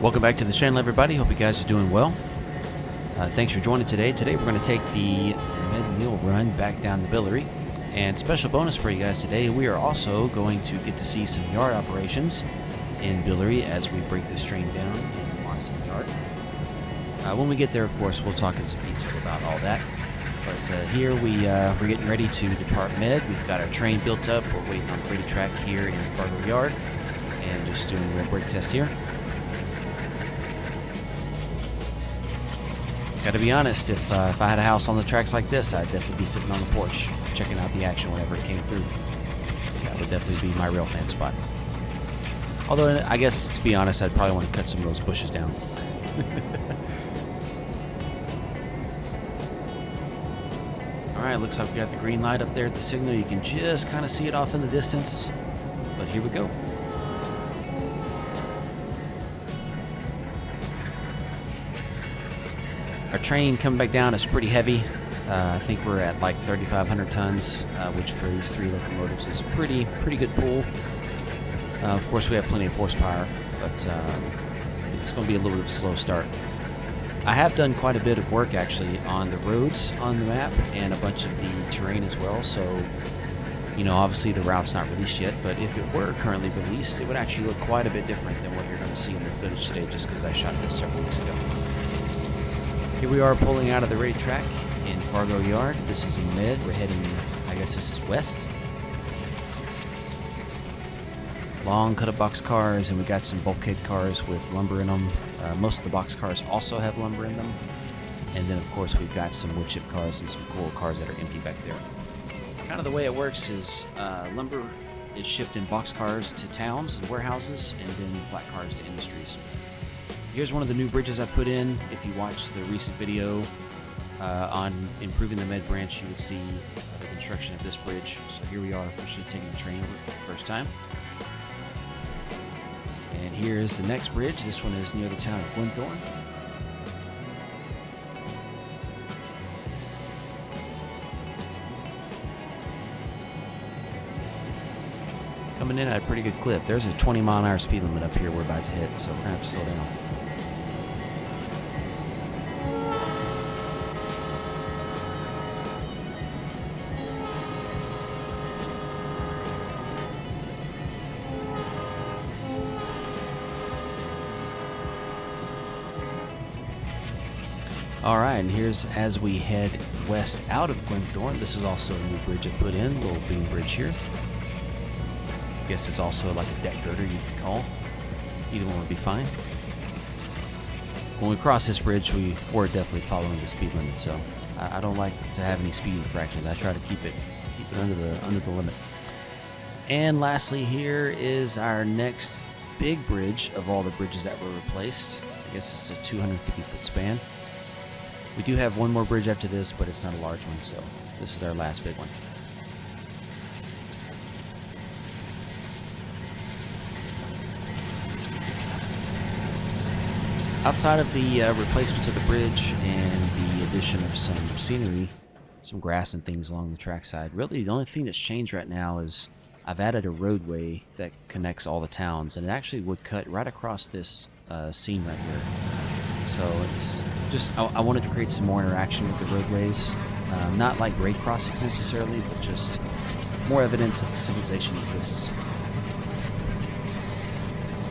Welcome back to the channel, everybody. Hope you guys are doing well. Thanks for joining today. Today we're going to take the Meade Mill run back down the Biliary. And special bonus for you guys today, we are also going to get to see some yard operations in Biliary as we break this train down in Monson Yard. When we get there, of course, we'll talk in some detail about all that. But here we're getting ready to depart Meade. We've got our train built up. We're waiting on the brake track here in Fargo Yard and just doing a little brake test here. Gotta be honest, if I had a house on the tracks like this, I'd definitely be sitting on the porch checking out the action whenever it came through. That would definitely be my real fan spot. Although, I guess, to be honest, I'd probably want to cut some of those bushes down. Alright, looks like we got the green light up there at the signal. You can just kind of see it off in the distance. But here we go. Our train coming back down is pretty heavy. I think we're at like 3,500 tons, which for these three locomotives is pretty good pull. Of course, we have plenty of horsepower, but it's going to be a little bit of a slow start. I have done quite a bit of work actually on the roads on the map and a bunch of the terrain as well. So, you know, obviously the route's not released yet, but if it were currently released, it would actually look quite a bit different than what you're going to see in the footage today, just because I shot this several weeks ago. Here we are pulling out of the racetrack in Fargo Yard. This is in Meade. We're heading, I guess this is west. Long cut-up box cars, and we got some bulkhead cars with lumber in them. Most of the box cars also have lumber in them. And then, of course, we've got some wood chip cars and some cool cars that are empty back there. Kind of the way it works is lumber is shipped in box cars to towns and warehouses, and then flat cars to industries. Here's one of the new bridges I put in. If you watched the recent video on improving the Meade branch, you would see the construction of this bridge. So here we are officially taking the train over for the first time. And here is the next bridge. This one is near the town of Glenthorne. Coming in at a pretty good clip. There's a 20-mile-an-hour speed limit up here we're about to hit, so we're going to have to slow down. Alright, and here's as we head west out of Glenthorne. This is also a new bridge I put in, little beam bridge here. I guess it's also like a deck girder you could call. Either one would be fine. When we cross this bridge, we're definitely following the speed limit, so I don't like to have any speed infractions. I try to keep it under the limit. And lastly, here is our next big bridge of all the bridges that were replaced. I guess it's a 250-foot span. We do have one more bridge after this, but it's not a large one, so this is our last big one. Outside of the replacements of the bridge and the addition of some scenery, some grass and things along the trackside, really the only thing that's changed right now is I've added a roadway that connects all the towns, and it actually would cut right across this scene right here. So it's just, I wanted to create some more interaction with the roadways. Not like grade crossings necessarily, but just more evidence that civilization exists.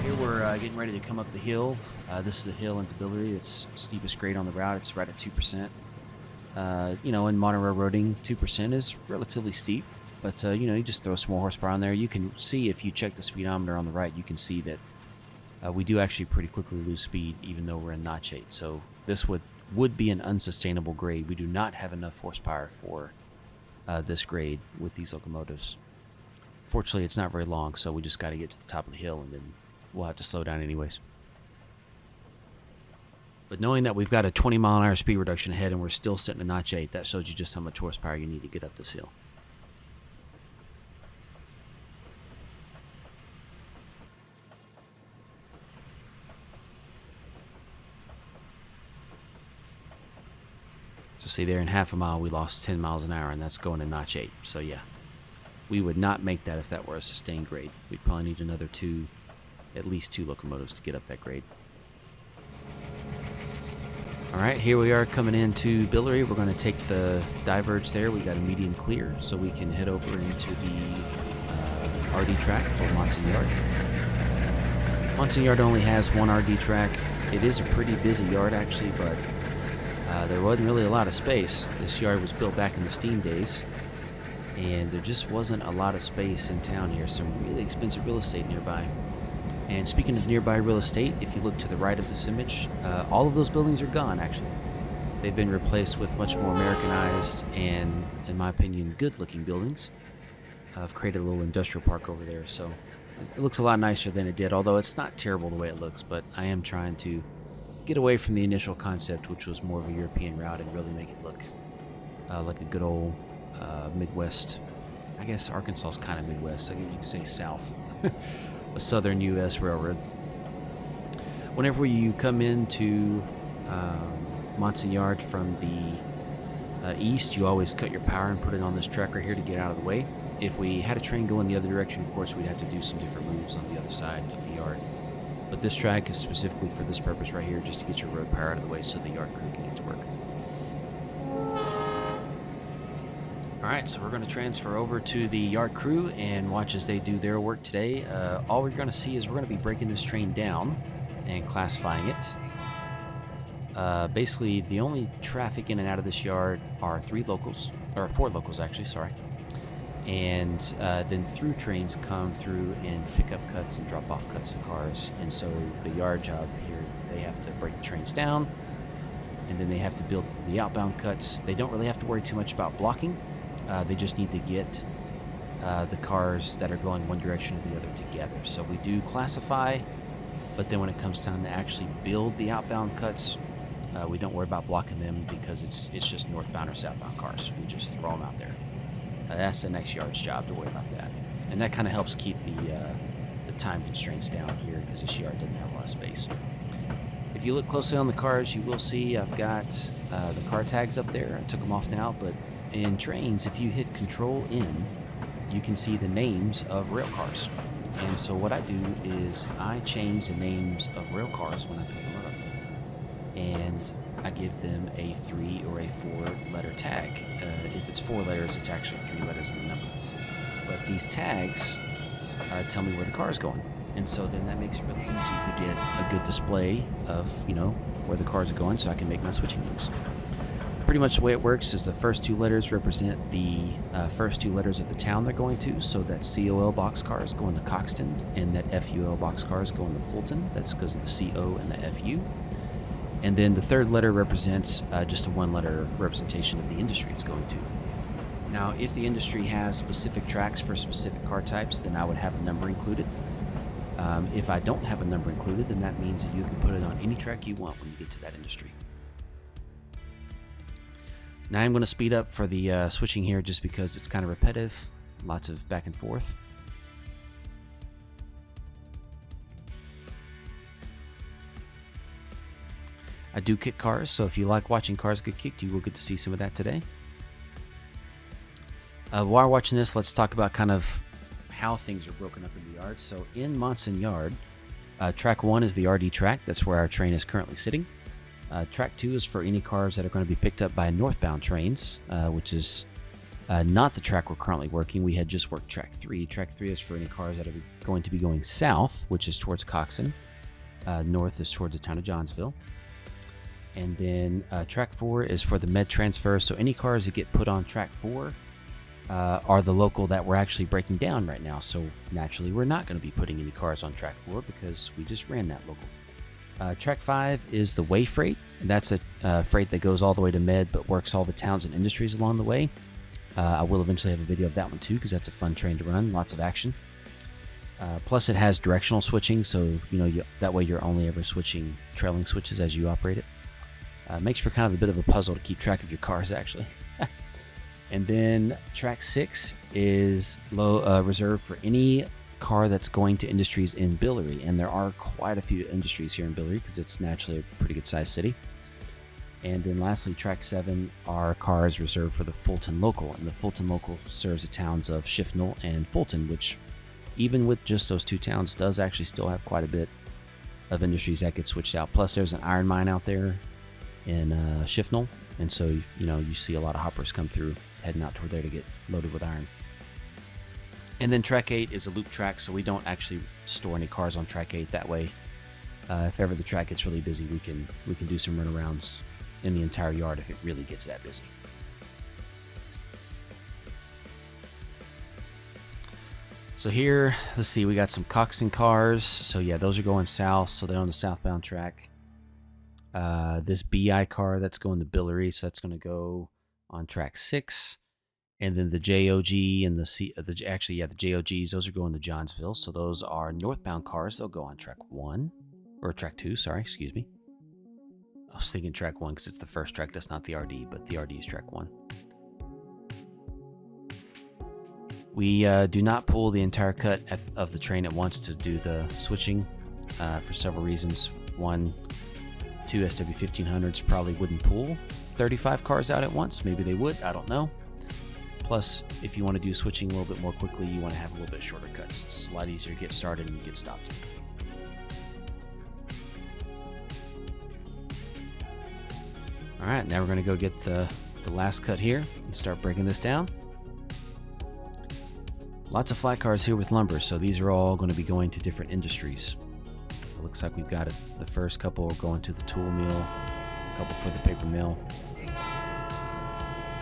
Here we're getting ready to come up the hill. This is the hill into Biliary. It's steepest grade on the route. It's right at 2%. You know, in modern railroading, 2% is relatively steep. But, you know, you just throw some more horsepower on there. You can see, if you check the speedometer on the right, you can see that we do actually pretty quickly lose speed, even though we're in notch 8. So this would be an unsustainable grade. We do not have enough horsepower for this grade with these locomotives. Fortunately, it's not very long, so we just got to get to the top of the hill, and then we'll have to slow down anyways. But knowing that we've got a 20-mile-an-hour speed reduction ahead and we're still sitting at notch 8, that shows you just how much horsepower you need to get up this hill. So see there, in half a mile we lost 10 miles an hour, and that's going to notch 8. So yeah, we would not make that if that were a sustained grade. We'd probably need another at least two locomotives to get up that grade. All right, here we are coming into Biliary. We're going to take the diverge there. We got a medium clear, so we can head over into the RD track for Monson Yard. Monson Yard only has one RD track. It is a pretty busy yard, actually, but there wasn't really a lot of space. This yard was built back in the steam days, and there just wasn't a lot of space in town here. Some really expensive real estate nearby. And speaking of nearby real estate, if you look to the right of this image, all of those buildings are gone, actually. They've been replaced with much more Americanized and, in my opinion, good-looking buildings. I've created a little industrial park over there, so it looks a lot nicer than it did, although it's not terrible the way it looks, but I am trying to get away from the initial concept, which was more of a European route, and really make it look like a good old Midwest. I guess Arkansas is kind of Midwest, so you can say South. A southern U.S. railroad. Whenever you come into Monson Yard from the east, you always cut your power and put it on this track right here to get out of the way. If we had a train going the other direction, of course, we'd have to do some different moves on the other side of the yard. But this track is specifically for this purpose right here, just to get your road power out of the way so the yard crew can get to work. Alright, so we're going to transfer over to the yard crew and watch as they do their work today. All we're going to see is we're going to be breaking this train down and classifying it. Basically, the only traffic in and out of this yard are four locals actually, sorry. And then through trains come through and pick up cuts and drop off cuts of cars. And so the yard job here, they have to break the trains down, and then they have to build the outbound cuts. They don't really have to worry too much about blocking. They just need to get the cars that are going one direction or the other together. So we do classify, but then when it comes time to actually build the outbound cuts, we don't worry about blocking them because it's just northbound or southbound cars. We just throw them out there. That's the next yard's job to worry about that. And that kind of helps keep the time constraints down here because this yard doesn't have a lot of space. If you look closely on the cars, you will see I've got the car tags up there. I took them off now, but in Trainz, if you hit Control N, you can see the names of rail cars. And so what I do is I change the names of rail cars when I pick them up, and I give them a 3 or a 4-letter tag. If it's 4 letters, it's actually 3 letters in the number. But these tags tell me where the car is going. And so then that makes it really easy to get a good display of, where the cars are going so I can make my switching moves. Pretty much the way it works is the first 2 letters represent the first 2 letters of the town they're going to. So that COL boxcar is going to Coxton, and that FUL boxcar is going to Fulton. That's because of the CO and the FU. And then the 3rd letter represents just a 1-letter representation of the industry it's going to. Now, if the industry has specific tracks for specific car types, then I would have a number included. If I don't have a number included, then that means that you can put it on any track you want when you get to that industry. Now I'm going to speed up for the switching here just because it's kind of repetitive, lots of back and forth. I do kick cars, so if you like watching cars get kicked, you will get to see some of that today. While watching this, let's talk about kind of how things are broken up in the yard. So in Monson Yard, track 1 is the RD track. That's where our train is currently sitting. Track 2 is for any cars that are going to be picked up by northbound trains, which is not the track we're currently working. We had just worked track 3. Track 3 is for any cars that are going to be going south, which is towards Coxton. North is towards the town of Johnsville. And then track 4 is for the med transfer. So any cars that get put on track 4 are the local that we're actually breaking down right now. So naturally, we're not going to be putting any cars on track 4 because we just ran that local. Track 5 is the way freight. And that's a freight that goes all the way to Med but works all the towns and industries along the way. I will eventually have a video of that one too because that's a fun train to run, lots of action. Plus it has directional switching, so that way you're only ever switching trailing switches as you operate it. Makes for kind of a bit of a puzzle to keep track of your cars actually. And then track 6 is reserved for any car that's going to industries in Biliary, and there are quite a few industries here in Biliary because it's naturally a pretty good sized city. And then lastly, track 7 are cars reserved for the Fulton Local, and the Fulton Local serves the towns of Shifnal and Fulton, which even with just those 2 towns does actually still have quite a bit of industries that get switched out. Plus there's an iron mine out there, in Shifnal, and so you see a lot of hoppers come through heading out toward there to get loaded with iron. And then track 8 is a loop track, so we don't actually store any cars on track 8. That way, if ever the track gets really busy, we can do some runarounds in the entire yard if it really gets that busy. So here, let's see, we got some Coxton cars. So yeah, those are going south, so they're on the southbound track. This BI car, that's going to Biliary, so that's going to go on track 6. And then the JOG and the JOGs, those are going to Johnsville. So those are northbound cars. They'll go on track 1, or track 2, sorry, excuse me. I was thinking track 1 because it's the first track. That's not the RD, but the RD is track 1. We do not pull the entire cut of the train at once to do the switching for several reasons. One, 2 SW1500s probably wouldn't pull 35 cars out at once. Maybe they would, I don't know. Plus, if you want to do switching a little bit more quickly, you want to have a little bit shorter cuts. It's a lot easier to get started and get stopped. All right, now we're going to go get the last cut here and start breaking this down. Lots of flat cars here with lumber, so these are all going to be going to different industries. It looks like we've got the first couple are going to the tool mill, a couple for the paper mill.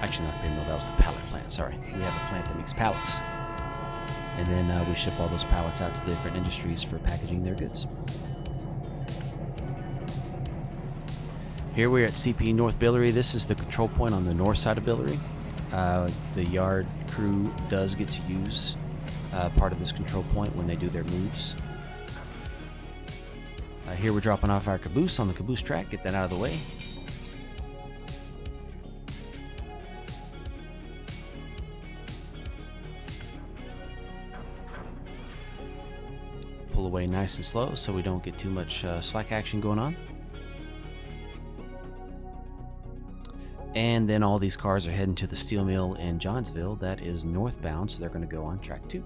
Actually, not the paper mill, that was the pallet plant, sorry. We have a plant that makes pallets. And then we ship all those pallets out to the different industries for packaging their goods. Here we're at CP North Biliary. This is the control point on the north side of Biliary. The yard crew does get to use part of this control point when they do their moves. Here we're dropping off our caboose on the caboose track. Get that out of the way. Pull away nice and slow so we don't get too much slack action going on. And then all these cars are heading to the steel mill in Johnsville. That is northbound, so they're going to go on track 2.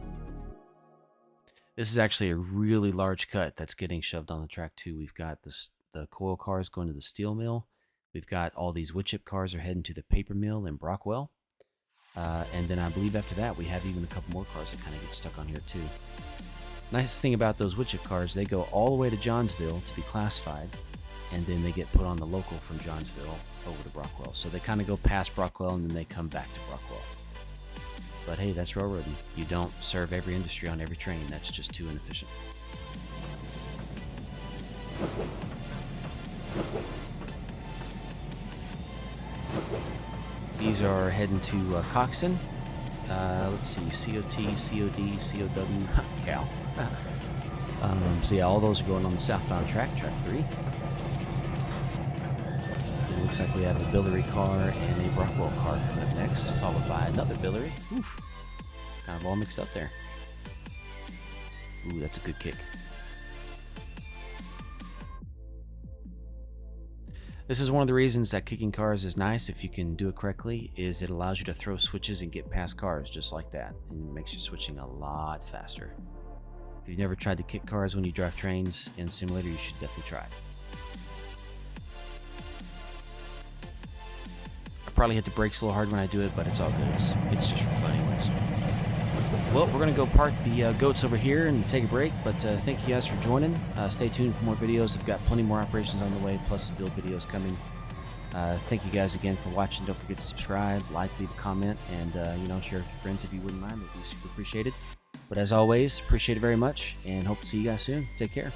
This is actually a really large cut that's getting shoved on the track 2. We've got the coil cars going to the steel mill. We've got all these wood chip cars are heading to the paper mill in Brockwell. And then I believe after that we have even a couple more cars that kind of get stuck on here too. Nice thing about those wood chip cars, they go all the way to Johnsville to be classified, and then they get put on the local from Johnsville over to Brockwell. So they kind of go past Brockwell and then they come back to Brockwell. But hey, that's railroading. You don't serve every industry on every train. That's just too inefficient. These are heading to Coxton. Let's see, COT, COD, COW, Cal. So yeah, all those are going on the southbound track, track 3. It looks like we have a Biliary car and a Brockwell car coming up next, followed by another Biliary. Oof, kind of all mixed up there. Ooh, that's a good kick. This is one of the reasons that kicking cars is nice if you can do it correctly, is it allows you to throw switches and get past cars just like that, and it makes your switching a lot faster. If you've never tried to kick cars when you drive trains in simulator, you should definitely try it. I probably hit the brakes a little hard when I do it, but it's all good. It's just for fun anyways. Well, we're going to go park the goats over here and take a break, but thank you guys for joining. Stay tuned for more videos. I've got plenty more operations on the way, plus some build videos coming. Thank you guys again for watching. Don't forget to subscribe, like, leave a comment, and share with your friends if you wouldn't mind. It'd be super appreciated. But as always, appreciate it very much, and hope to see you guys soon. Take care.